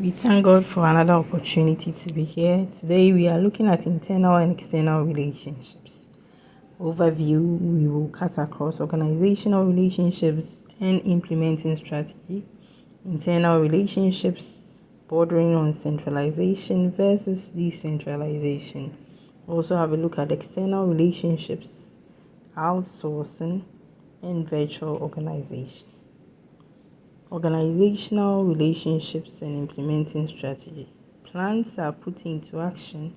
We thank God for another opportunity to be here. Today we are looking at internal and external relationships. Overview, we will cut across organizational relationships and implementing strategy, internal relationships bordering on centralization versus decentralization. Also have a look at external relationships, outsourcing, and virtual organization. Organizational relationships and implementing strategy. Plans are put into action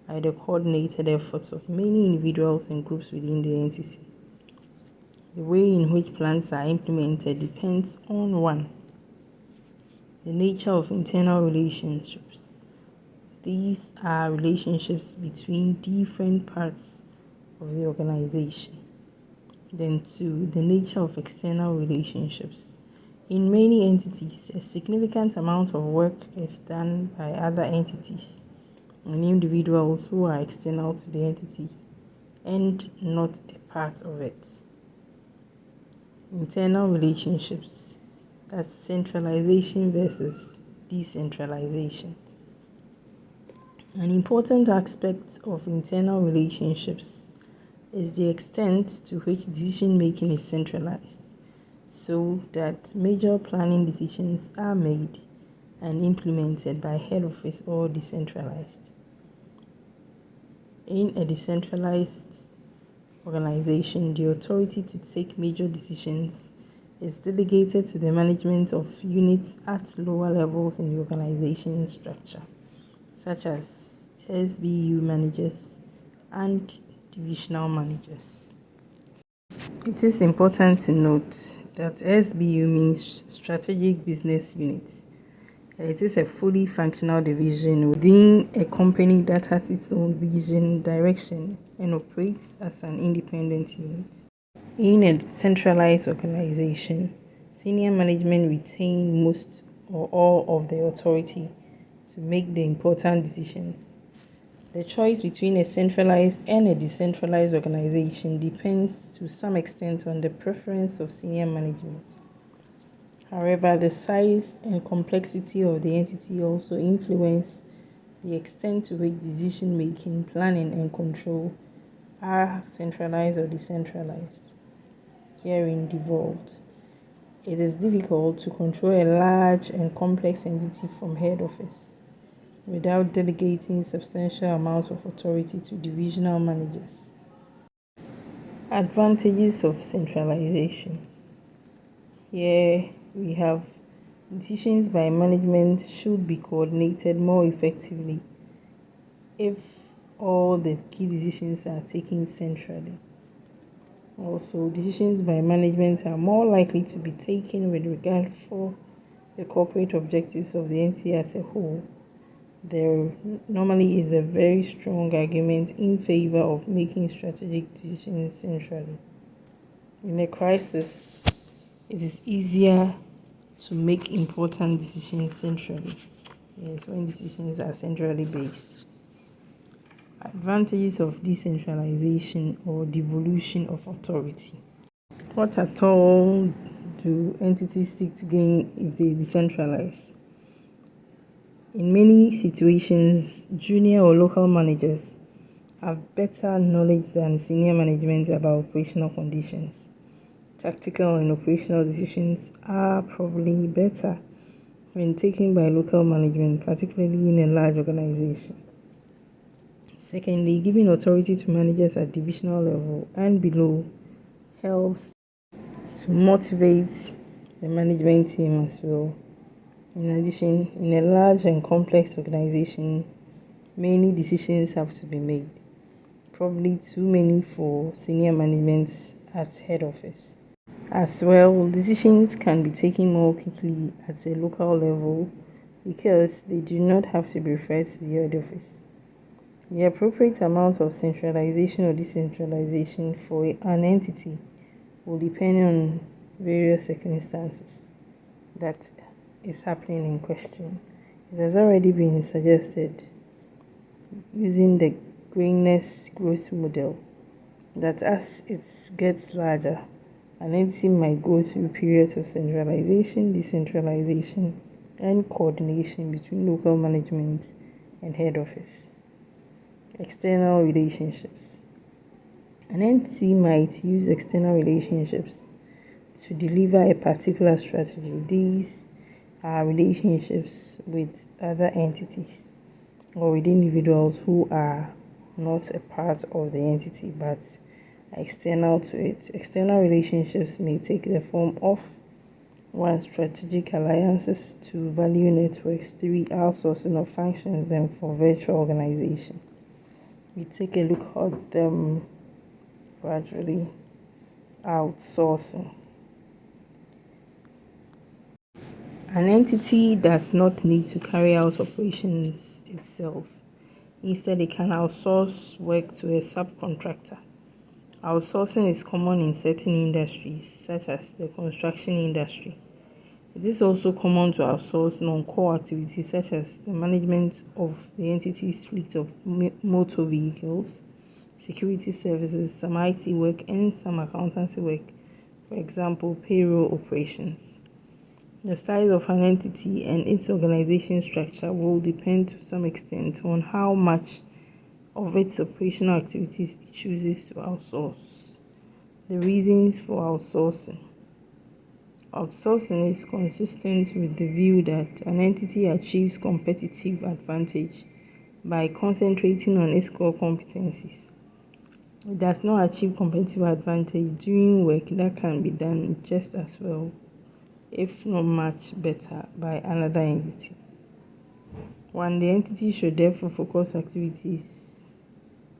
by the coordinated efforts of many individuals and groups within the entity. The way in which plans are implemented depends on 1. The nature of internal relationships. These are relationships between different parts of the organization. Then 2. The nature of external relationships. In many entities, a significant amount of work is done by other entities and individuals who are external to the entity and not a part of it. Internal relationships, that's centralization versus decentralization. An important aspect of internal relationships is the extent to which decision making is centralized, so that major planning decisions are made and implemented by head office or decentralized. In a decentralized organization, the authority to take major decisions is delegated to the management of units at lower levels in the organization structure, such as SBU managers and divisional managers. It is important to note that SBU means Strategic Business Unit. It is a fully functional division within a company that has its own vision, direction, and operates as an independent unit. In a centralized organization, senior management retain most or all of the authority to make the important decisions. The choice between a centralized and a decentralized organization depends to some extent on the preference of senior management. However, the size and complexity of the entity also influence the extent to which decision making, planning, and control are centralized or decentralized. Herein devolved. It is difficult to control a large and complex entity from head office without delegating substantial amounts of authority to divisional managers. Advantages of centralization. Here we have decisions by management should be coordinated more effectively if all the key decisions are taken centrally. Also, decisions by management are more likely to be taken with regard for the corporate objectives of the entity as a whole. There normally is a very strong argument in favor of making strategic decisions centrally. In a crisis, it is easier to make important decisions centrally. Yes, when decisions are centrally based. Advantages of decentralization or devolution of authority. What at all do entities seek to gain if they decentralize? In many situations, junior or local managers have better knowledge than senior management about operational conditions. Tactical and operational decisions are probably better when taken by local management, particularly in a large organization. Secondly, giving authority to managers at divisional level and below helps to motivate the management team as well. In addition, in a large and complex organization, many decisions have to be made, probably too many for senior management at head office. As well, decisions can be taken more quickly at a local level because they do not have to be referred to the head office. The appropriate amount of centralization or decentralization for an entity will depend on various circumstances that is happening in question. It has already been suggested using the greenness growth model that as it gets larger, an entity might go through periods of centralization, decentralization, and coordination between local management and head office. External relationships. An entity might use external relationships to deliver a particular strategy. These are relationships with other entities or with individuals who are not a part of the entity but external to it. External relationships may take the form of 1. Strategic alliances. 2. Value networks. 3. Outsourcing of functions. Then 4. Virtual organization. We take a look at them gradually. Outsourcing. An entity does not need to carry out operations itself. Instead, it can outsource work to a subcontractor. Outsourcing is common in certain industries, such as the construction industry. It is also common to outsource non-core activities, such as the management of the entity's fleet of motor vehicles, security services, some IT work, and some accountancy work, for example, payroll operations. The size of an entity and its organization structure will depend to some extent on how much of its operational activities it chooses to outsource. The reasons for outsourcing. Outsourcing is consistent with the view that an entity achieves competitive advantage by concentrating on its core competencies. It does not achieve competitive advantage doing work that can be done just as well, if not much better, by another entity. 1. The entity should therefore focus activities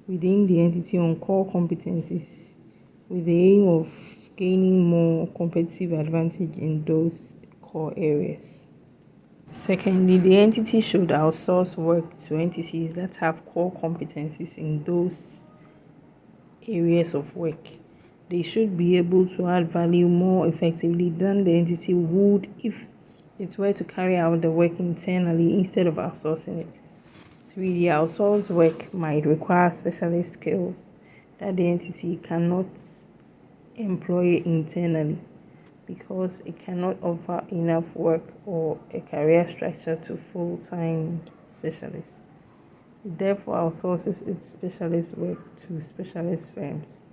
within the entity on core competencies with the aim of gaining more competitive advantage in those core areas. Secondly, the entity should outsource work to entities that have core competencies in those areas of work. They should be able to add value more effectively than the entity would if it were to carry out the work internally instead of outsourcing it. 3. The outsourced work might require specialist skills that the entity cannot employ internally because it cannot offer enough work or a career structure to full-time specialists. It therefore outsources its specialist work to specialist firms.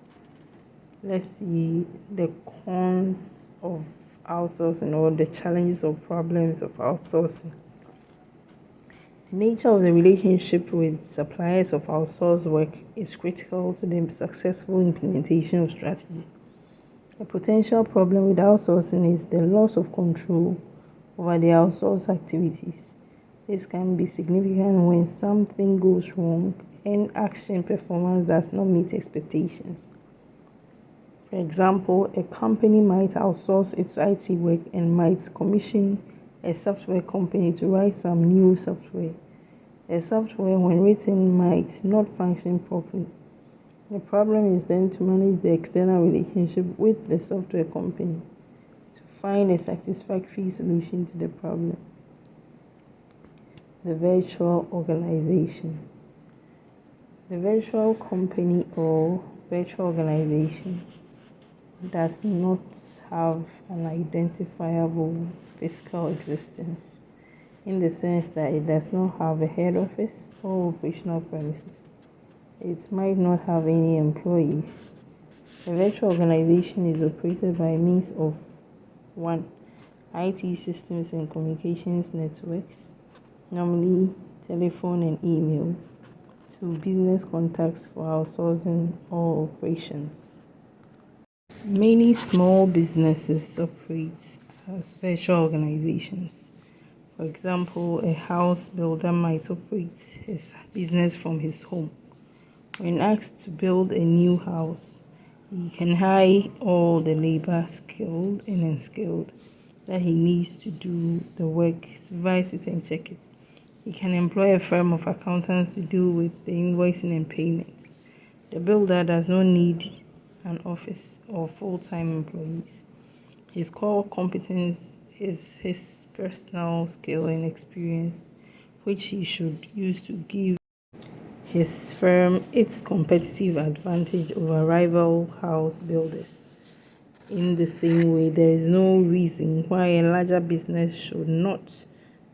Let's see the cons of outsourcing or the challenges or problems of outsourcing. The nature of the relationship with suppliers of outsourced work is critical to the successful implementation of strategy. A potential problem with outsourcing is the loss of control over the outsourced activities. This can be significant when something goes wrong and action performance does not meet expectations. For example, a company might outsource its IT work and might commission a software company to write some new software. The software, when written, might not function properly. The problem is then to manage the external relationship with the software company to find a satisfactory solution to the problem. The virtual organization. The virtual company or virtual organization does not have an identifiable physical existence in the sense that it does not have a head office or operational premises. It might not have any employees. A virtual organization is operated by means of 1. IT systems and communications networks, normally telephone and email, 2. Business contacts for outsourcing or operations. Many small businesses operate as virtual organizations. For example, a house builder might operate his business from his home. When asked to build a new house, he can hire all the labor, skilled and unskilled, that he needs to do the work, supervise it and check it. He can employ a firm of accountants to deal with the invoicing and payments. The builder does not need an office or full-time employees. His core competence is his personal skill and experience, which he should use to give his firm its competitive advantage over rival house builders. In the same way, there is no reason why a larger business should not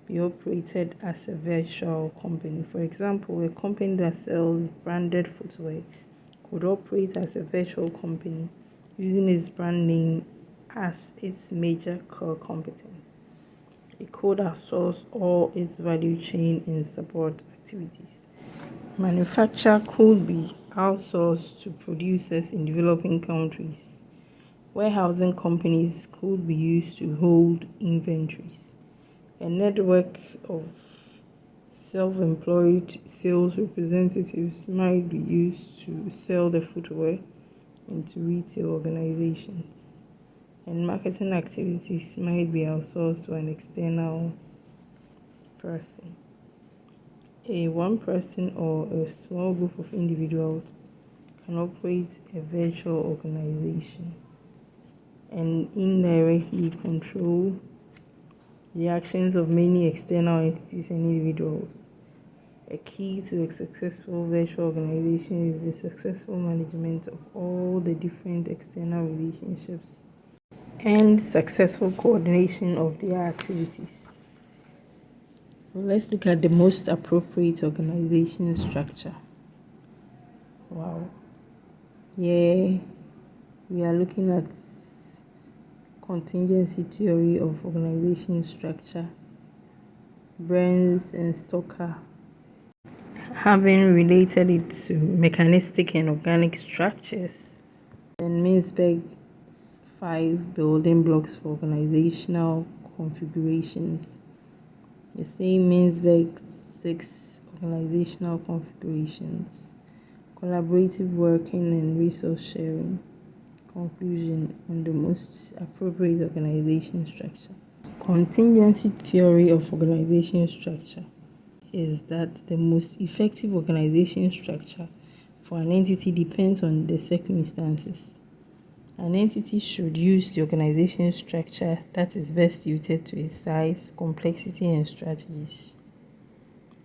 be operated as a virtual company. For example, a company that sells branded footwear could operate as a virtual company using its brand name as its major core competence. It could outsource all its value chain and support activities. Manufacture could be outsourced to producers in developing countries. Warehousing companies could be used to hold inventories. A network of self-employed sales representatives might be used to sell the footwear into retail organizations. And marketing activities might be outsourced to an external person. A one person or a small group of individuals can operate a virtual organization and indirectly control the actions of many external entities and individuals. A key to a successful virtual organization is the successful management of all the different external relationships and successful coordination of their activities. Let's look at the most appropriate organization structure. Wow. Yeah, we are looking at contingency theory of organization structure. Burns and Stoker, having related it to mechanistic and organic structures. Then Mintzberg's 5 building blocks for organizational configurations. The same Mintzberg's 6 organizational configurations. Collaborative working and resource sharing. Conclusion on the most appropriate organization structure. Contingency theory of organization structure is that the most effective organization structure for an entity depends on the circumstances. An entity should use the organization structure that is best suited to its size, complexity, and strategies.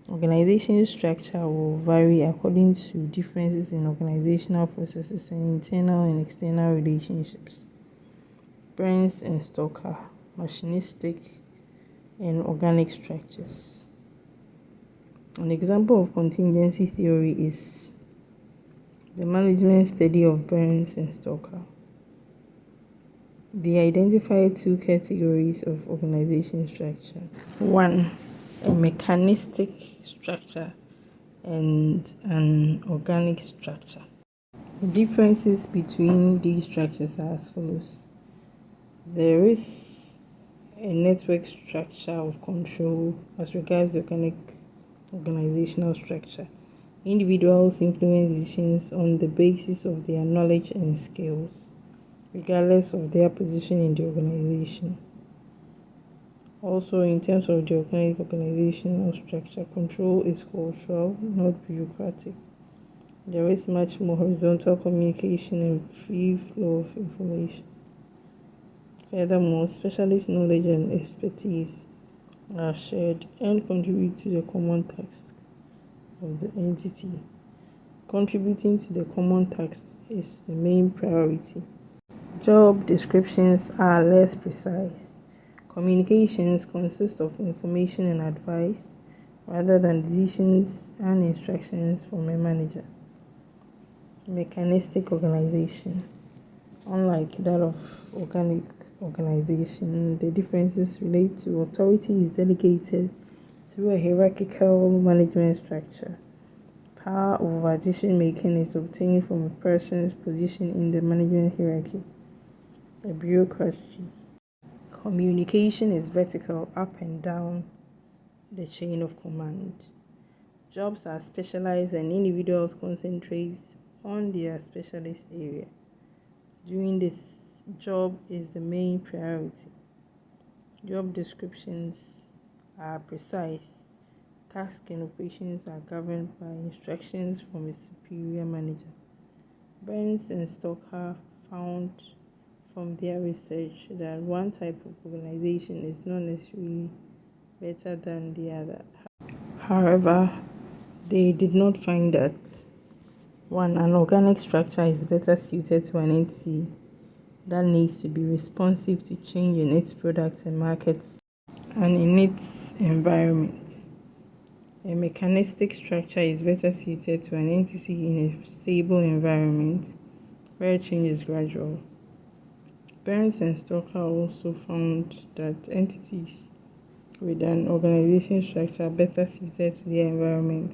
Organization structure will vary according to differences in organizational processes and internal and external relationships. Burns and Stoker, machinistic and organic structures. An example of contingency theory is the management study of Burns and Stoker. They identified 2 categories of organization structure. 1, a mechanistic structure and an organic structure. The differences between these structures are as follows. There is a network structure of control as regards the organizational structure. Individuals influence decisions on the basis of their knowledge and skills, regardless of their position in the organization. Also, in terms of the organizational structure, control is cultural, not bureaucratic. There is much more horizontal communication and free flow of information. Furthermore, specialist knowledge and expertise are shared and contribute to the common task of the entity. Contributing to the common task is the main priority. Job descriptions are less precise. Communications consist of information and advice rather than decisions and instructions from a manager. Mechanistic organization. Unlike that of organic organization, the differences relate to authority is delegated through a hierarchical management structure. Power over decision making is obtained from a person's position in the management hierarchy. A bureaucracy. Communication is vertical, up and down the chain of command. Jobs are specialized and individuals concentrate on their specialist area. Doing this job is the main priority. Job descriptions are precise. Tasks and operations are governed by instructions from a superior manager. Burns and Stoker found from their research that one type of organization is not necessarily better than the other. However, they did not find that an organic structure is better suited to an entity that needs to be responsive to change in its products and markets and in its environment. A mechanistic structure is better suited to an entity in a stable environment where change is gradual. Burns and Stoker also found that entities with an organization structure better suited to their environment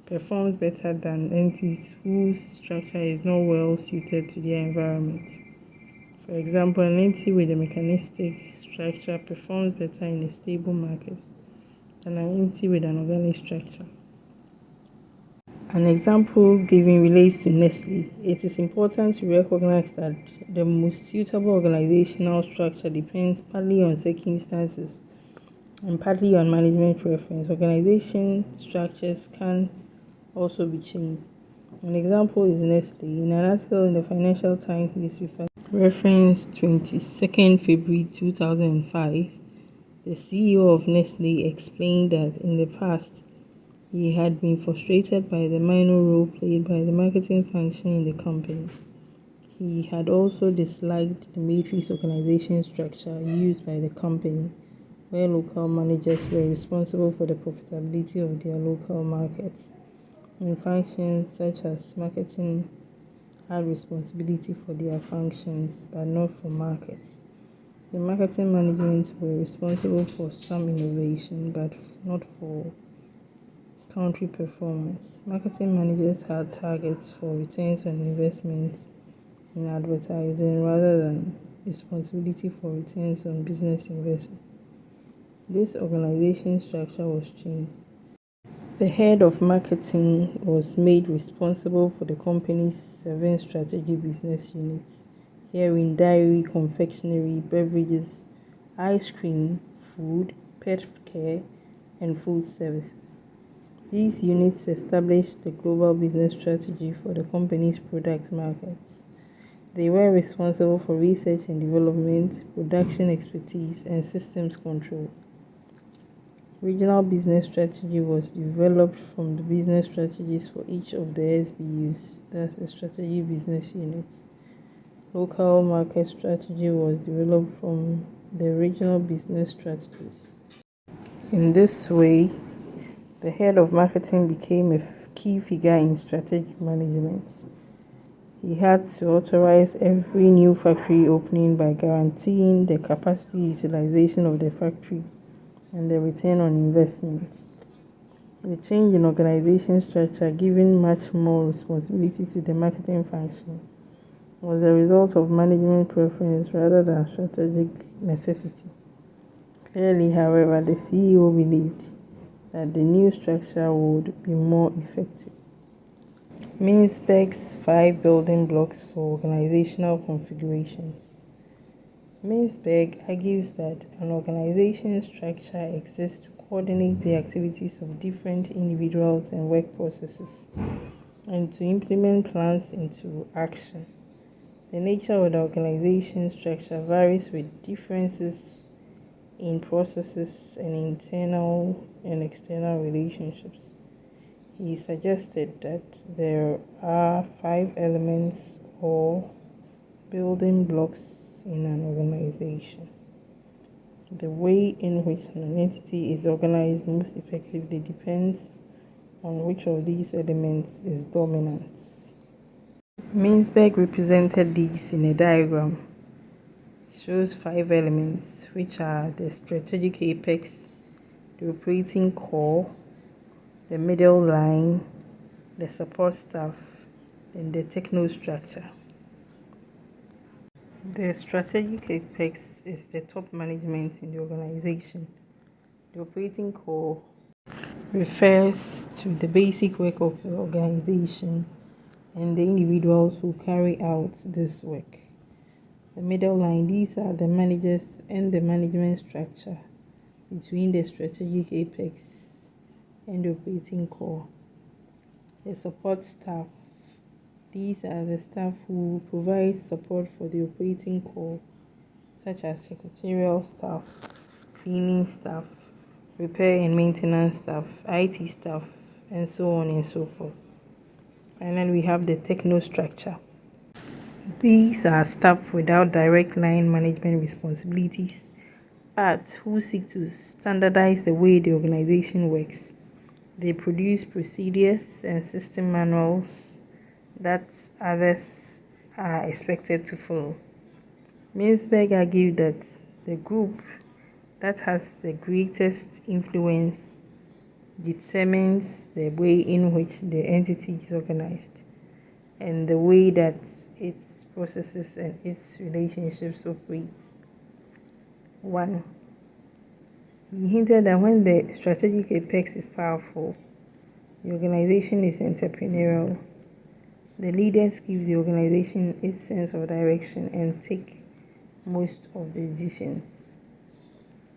performs better than entities whose structure is not well suited to their environment. For example, an entity with a mechanistic structure performs better in a stable market than an entity with an organic structure. An example given relates to Nestle. It is important to recognize that the most suitable organizational structure depends partly on circumstances and partly on management preference. Organization structures can also be changed. An example is Nestle. In an article in the Financial Times newspaper, reference 22nd February 2005, the CEO of Nestle explained that in the past, he had been frustrated by the minor role played by the marketing function in the company. He had also disliked the matrix organization structure used by the company, where local managers were responsible for the profitability of their local markets, and functions such as marketing had responsibility for their functions but not for markets. The marketing management were responsible for some innovation but not for country performance. Marketing managers had targets for returns on investments in advertising rather than responsibility for returns on business investment. This organization structure was changed. The head of marketing was made responsible for the company's 7 strategic business units, herein dairy, confectionery, beverages, ice cream, food, pet care, and food services. These units established the global business strategy for the company's product markets. They were responsible for research and development, production expertise, and systems control. Regional business strategy was developed from the business strategies for each of the SBUs, that's the strategic business units. Local market strategy was developed from the regional business strategies. In this way, the head of marketing became a key figure in strategic management. He had to authorize every new factory opening by guaranteeing the capacity utilization of the factory and the return on investment. The change in organization structure, giving much more responsibility to the marketing function, was the result of management preference rather than strategic necessity. Clearly, however, the CEO believed that the new structure would be more effective. Mintzberg's 5 building blocks for organizational configurations. Mintzberg argues that an organization structure exists to coordinate the activities of different individuals and work processes, and to implement plans into action. The nature of the organization structure varies with differences in processes and internal and external relationships. He suggested that there are 5 elements or building blocks in an organization. The way in which an entity is organized most effectively depends on which of these elements is dominant. Mintzberg represented these in a diagram. It shows 5 elements, which are the strategic apex, the operating core, the middle line, the support staff, and the technostructure. The strategic apex is the top management in the organization. The operating core refers to the basic work of the organization and the individuals who carry out this work. The middle line, these are the managers and the management structure between the strategic apex and the operating core. The support staff, these are the staff who provide support for the operating core, such as secretarial staff, cleaning staff, repair and maintenance staff, IT staff, and so on and so forth. And then we have the technostructure. These are staff without direct line management responsibilities, but who seek to standardize the way the organization works. They produce procedures and system manuals that others are expected to follow. Milsberg argued that the group that has the greatest influence determines the way in which the entity is organized and the way that its processes and its relationships operate. 1. He hinted that when the strategic apex is powerful, the organization is entrepreneurial. The leaders give the organization its sense of direction and take most of the decisions.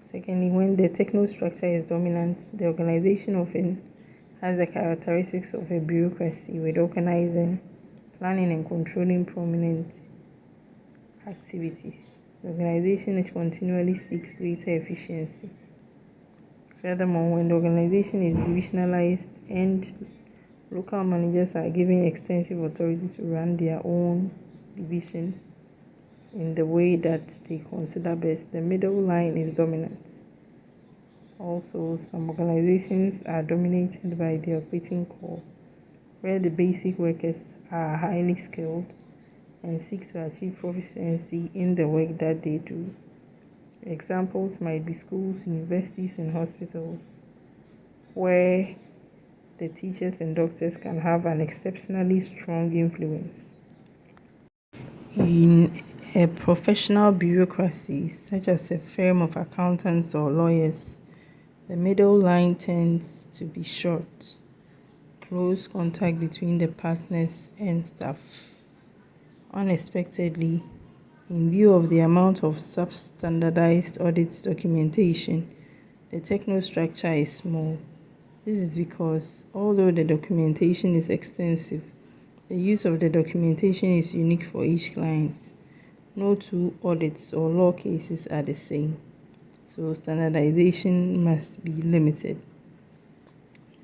Secondly, when the technostructure is dominant, the organization often has the characteristics of a bureaucracy with organizing, planning, and controlling prominent activities. The organization which continually seeks greater efficiency. Furthermore, when the organization is divisionalized and local managers are given extensive authority to run their own division in the way that they consider best, the middle line is dominant. Also, some organizations are dominated by the operating core, where the basic workers are highly skilled and seek to achieve proficiency in the work that they do. Examples might be schools, universities, and hospitals, where the teachers and doctors can have an exceptionally strong influence. In a professional bureaucracy, such as a firm of accountants or lawyers, the middle line tends to be short. Close contact between the partners and staff. Unexpectedly, in view of the amount of substandardized audit documentation, the technostructure is small. This is because, although the documentation is extensive, the use of the documentation is unique for each client. No two audits or law cases are the same, so standardization must be limited.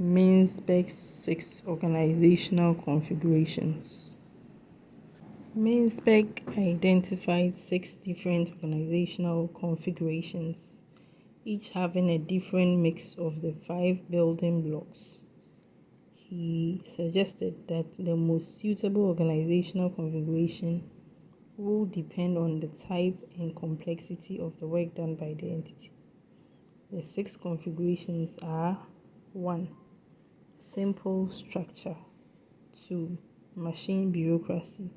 Milsberg's 6 organizational configurations. Milsberg identified 6 different organizational configurations, each having a different mix of the 5 building blocks. He suggested that the most suitable organizational configuration will depend on the type and complexity of the work done by the entity. The 6 configurations are: 1. Simple structure. 2. Machine bureaucracy.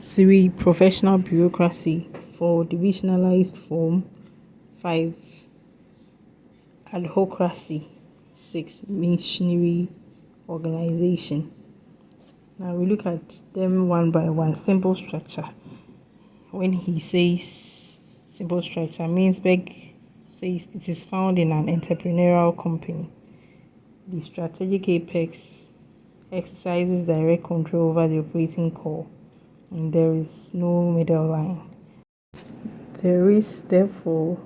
3. Professional bureaucracy. 4. Divisionalized form. 5. Adhocracy. 6. Machinery organization. Now we look at them one by one. Simple structure. When he says simple structure, Milsberg says it is found in an entrepreneurial company. The strategic apex exercises direct control over the operating core, and there is no middle line. There is therefore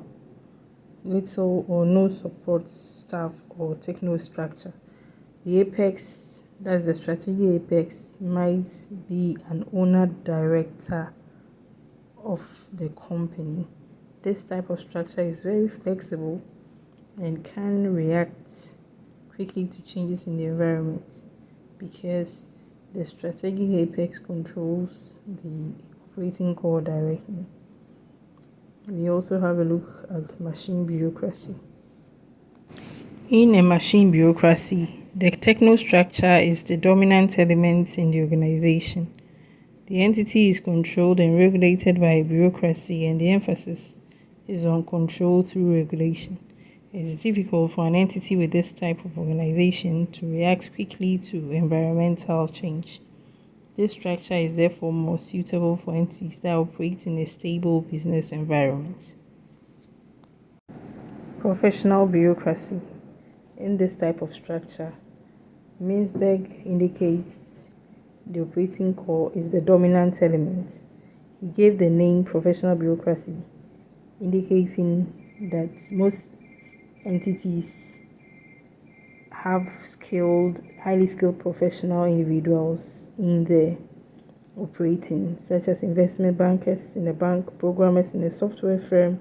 little or no support staff or technostructure. The apex, that's the strategic apex, might be an owner director of the company. This type of structure is very flexible and can react quickly to changes in the environment because the strategic apex controls the operating core directly. We also have a look at machine bureaucracy. In a machine bureaucracy, the technostructure is the dominant element in the organization. The entity is controlled and regulated by a bureaucracy, and the emphasis is on control through regulation. It is difficult for an entity with this type of organization to react quickly to environmental change. This structure is therefore more suitable for entities that operate in a stable business environment. Professional bureaucracy. In this type of structure, Milsberg indicates the operating core is the dominant element. He gave the name professional bureaucracy, indicating that most entities have highly skilled professional individuals in the operating, such as investment bankers in a bank, programmers in a software firm,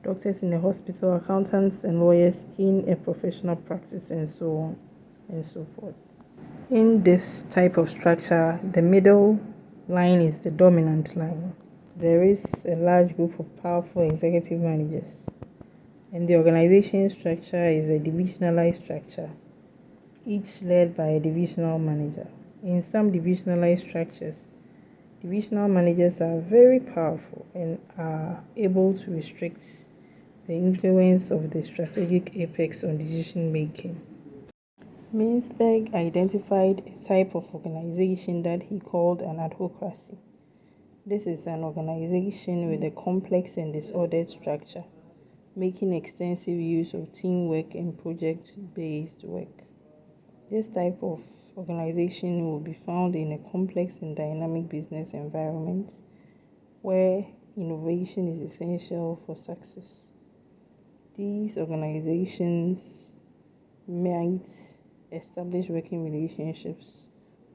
doctors in a hospital, accountants and lawyers in a professional practice, and so on and so forth. In this type of structure, the middle line is the dominant line. There is a large group of powerful executive managers, and the organization structure is a divisionalized structure, each led by a divisional manager. In some divisionalized structures, divisional managers are very powerful and are able to restrict the influence of the strategic apex on decision making. Mintzberg identified a type of organization that he called an adhocracy. This is an organization with a complex and disordered structure, making extensive use of teamwork and project-based work. This type of organization will be found in a complex and dynamic business environment where innovation is essential for success. These organizations might establish working relationships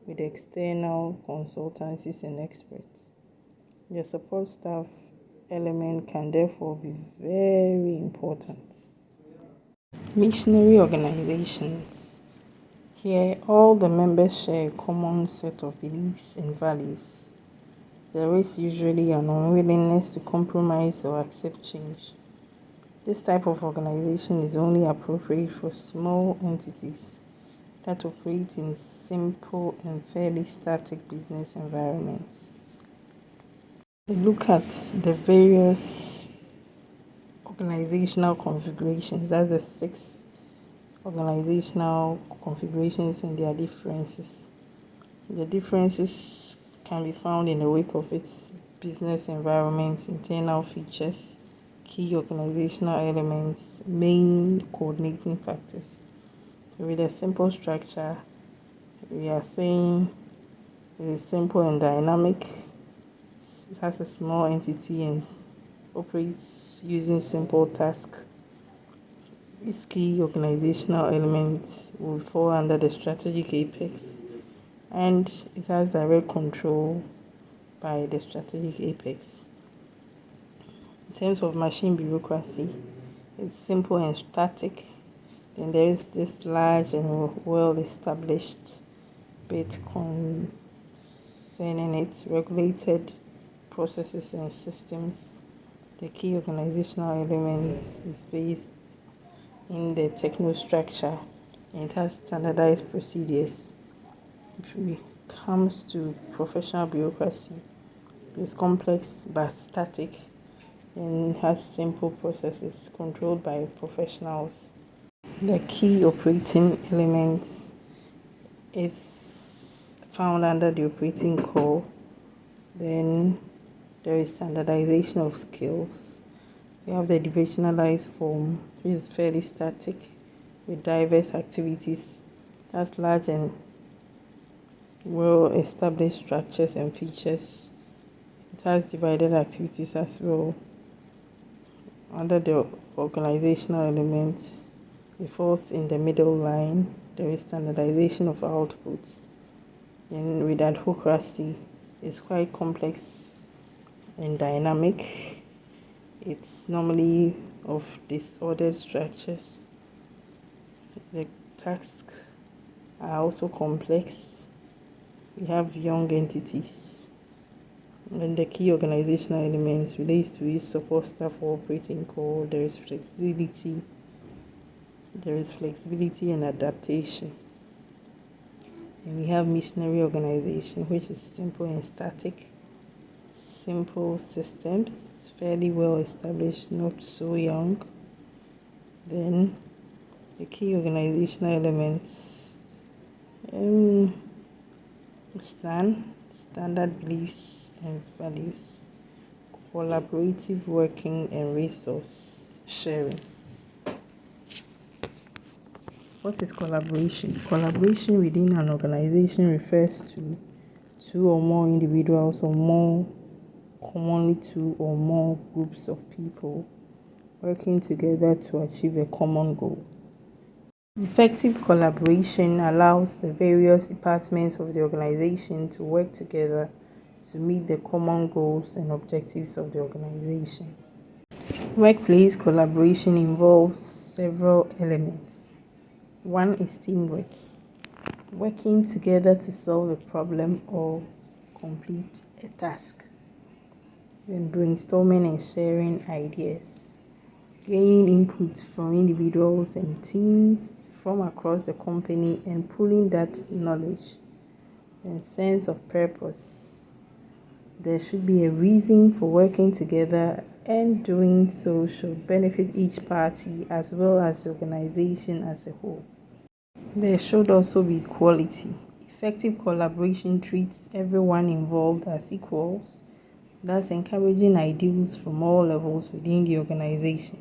with external consultancies and experts. The support staff element can therefore be very important. Missionary organizations. Here, all the members share a common set of beliefs and values. There is usually an unwillingness to compromise or accept change. This type of organization is only appropriate for small entities that operate in simple and fairly static business environments. Look at the various organizational configurations. That's the 6 organizational configurations and their differences. The differences can be found in the wake of its business environment, internal features, key organizational elements, main coordinating factors. So with a simple structure, we are saying it is simple and dynamic. It has a small entity and operates using simple tasks. Its key organizational elements will fall under the strategic apex, and it has direct control by the strategic apex. In terms of machine bureaucracy, it's simple and static. Then there is this large and well-established bit concerning its regulated processes and systems. The key organizational elements is based in the technostructure, and it has standardized procedures. If it comes to professional bureaucracy, it's complex but static and has simple processes controlled by professionals. The key operating elements is found under the operating core. Then there is standardization of skills. We have the divisionalized form, which is fairly static with diverse activities. That's large and well-established structures and features. It has divided activities as well. Under the organizational elements, it falls in the middle line. There is standardization of outputs. Then with adhocracy, it's quite complex and dynamic. It's normally of disordered structures. The tasks are also complex. We have young entities. And the key organizational elements relates to its support staff or operating core. There is flexibility. And adaptation. And we have missionary organization, which is simple and static. Simple systems, fairly well established, not so young. Then the key organizational elements, standard beliefs and values, collaborative working and resource sharing. What is collaboration? Collaboration within an organization refers to 2 or more individuals or more commonly 2 or more groups of people working together to achieve a common goal. Effective collaboration allows the various departments of the organization to work together to meet the common goals and objectives of the organization. Workplace collaboration involves several elements. One is teamwork, working together to solve a problem or complete a task. Then brainstorming and sharing ideas, gaining input from individuals and teams from across the company and pulling that knowledge. And sense of purpose. There should be a reason for working together, and doing so should benefit each party as well as the organization as a whole. There should also be quality. Effective collaboration treats everyone involved as equals, thus encouraging ideals from all levels within the organization.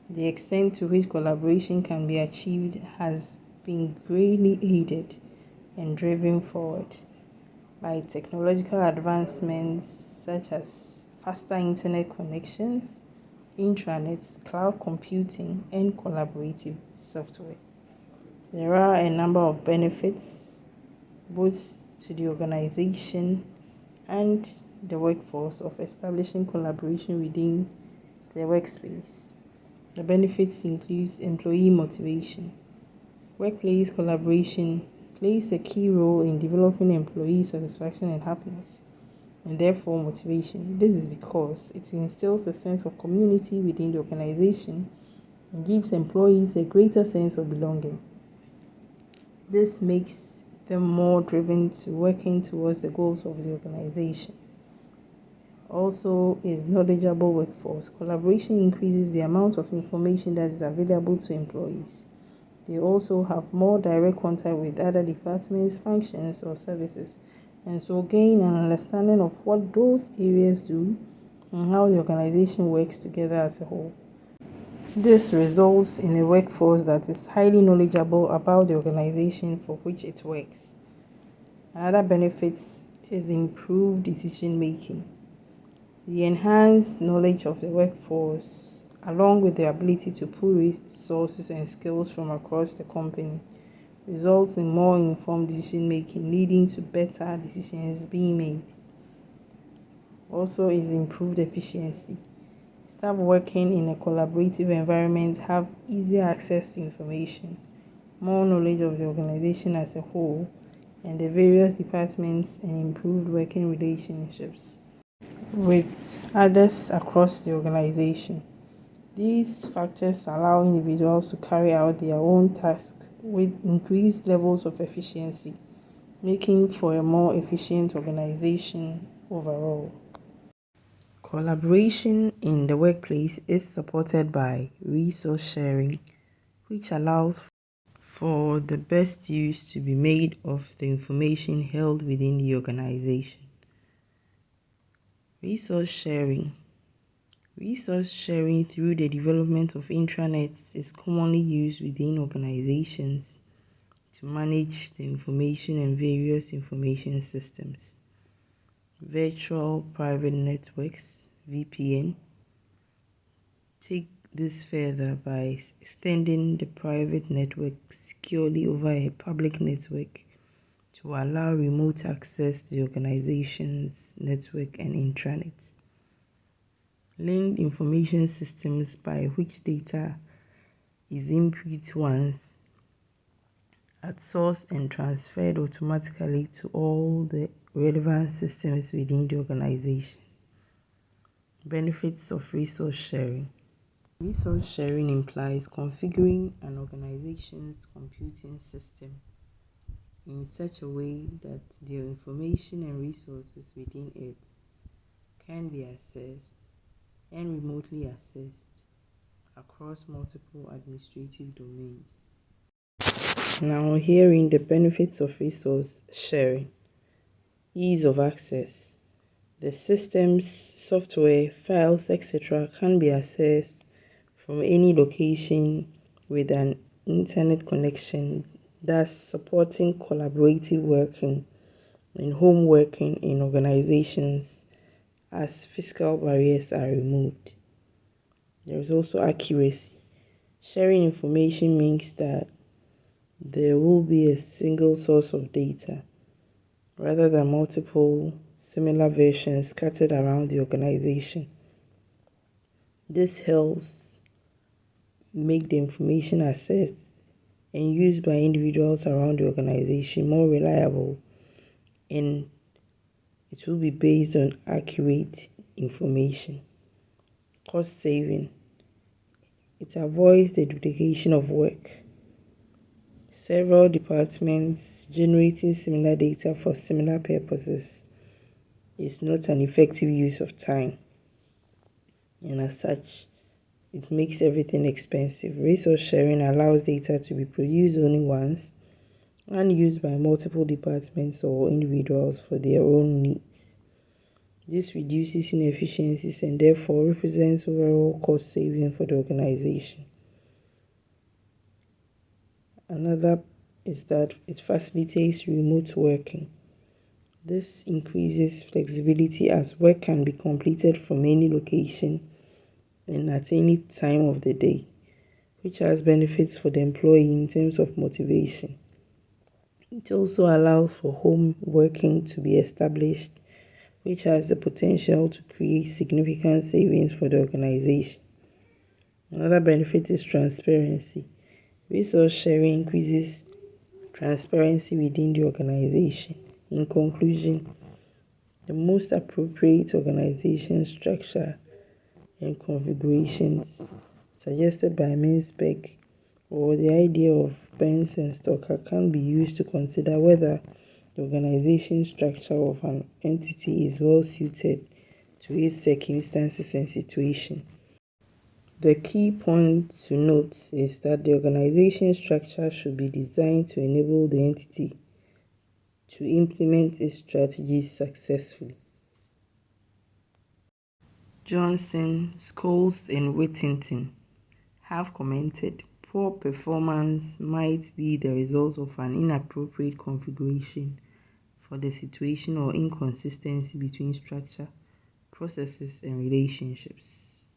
The extent to which collaboration can be achieved has been greatly aided and driven forward by technological advancements such as faster internet connections, intranets, cloud computing, and collaborative software. There are a number of benefits both to the organization and the workforce of establishing collaboration within the workspace. The benefits include employee motivation. Workplace collaboration plays a key role in developing employee satisfaction and happiness, and therefore motivation. This is because it instills a sense of community within the organization and gives employees a greater sense of belonging. This makes them more driven to working towards the goals of the organization. Also is knowledgeable workforce. Collaboration increases the amount of information that is available to employees. They also have more direct contact with other departments, functions, or services, and so gain an understanding of what those areas do and how the organization works together as a whole. This results in a workforce that is highly knowledgeable about the organization for which it works. Another benefit is improved decision making. The enhanced knowledge of the workforce, along with the ability to pull resources and skills from across the company, results in more informed decision making, leading to better decisions being made. Also is improved efficiency. Staff working in a collaborative environment have easier access to information, more knowledge of the organization as a whole, and the various departments, and improved working relationships with others across the organization. These factors allow individuals to carry out their own tasks with increased levels of efficiency, making for a more efficient organization overall. Collaboration in the workplace is supported by resource sharing, which allows for the best use to be made of the information held within the organization. Resource sharing through the development of intranets is commonly used within organizations to manage the information and various information systems. Virtual private networks, VPN, take this further by extending the private network securely over a public network to allow remote access to the organization's network and intranet. Linked information systems by which data is input once at source and transferred automatically to all the relevant systems within the organization. Benefits of resource sharing. Resource sharing implies configuring an organization's computing system in such a way that the information and resources within it can be accessed and remotely accessed across multiple administrative domains. Now, herein the benefits of resource sharing. Ease of access. The system's software, files, etc. can be accessed from any location with an internet connection, thus supporting collaborative working and home working in organizations as physical barriers are removed. There is also accuracy. Sharing information means that there will be a single source of data rather than multiple similar versions scattered around the organization. This helps make the information accessed and used by individuals around the organization more reliable, and it will be based on accurate information. Cost saving. It avoids the duplication of work. Several departments generating similar data for similar purposes is not an effective use of time, and as such, it makes everything expensive. Resource sharing allows data to be produced only once and used by multiple departments or individuals for their own needs. This reduces inefficiencies and therefore represents overall cost saving for the organization. Another is that it facilitates remote working. This increases flexibility as work can be completed from any location and at any time of the day, which has benefits for the employee in terms of motivation. It also allows for home working to be established, which has the potential to create significant savings for the organization. Another benefit is transparency. Resource sharing increases transparency within the organization. In conclusion, the most appropriate organization structure and configurations suggested by Minspec or the idea of Burns and Stoker can be used to consider whether the organization structure of an entity is well suited to its circumstances and situation. The key point to note is that the organization structure should be designed to enable the entity to implement its strategies successfully. Johnson, Scholes, and Whittington have commented poor performance might be the result of an inappropriate configuration for the situation or inconsistency between structure, processes, and relationships.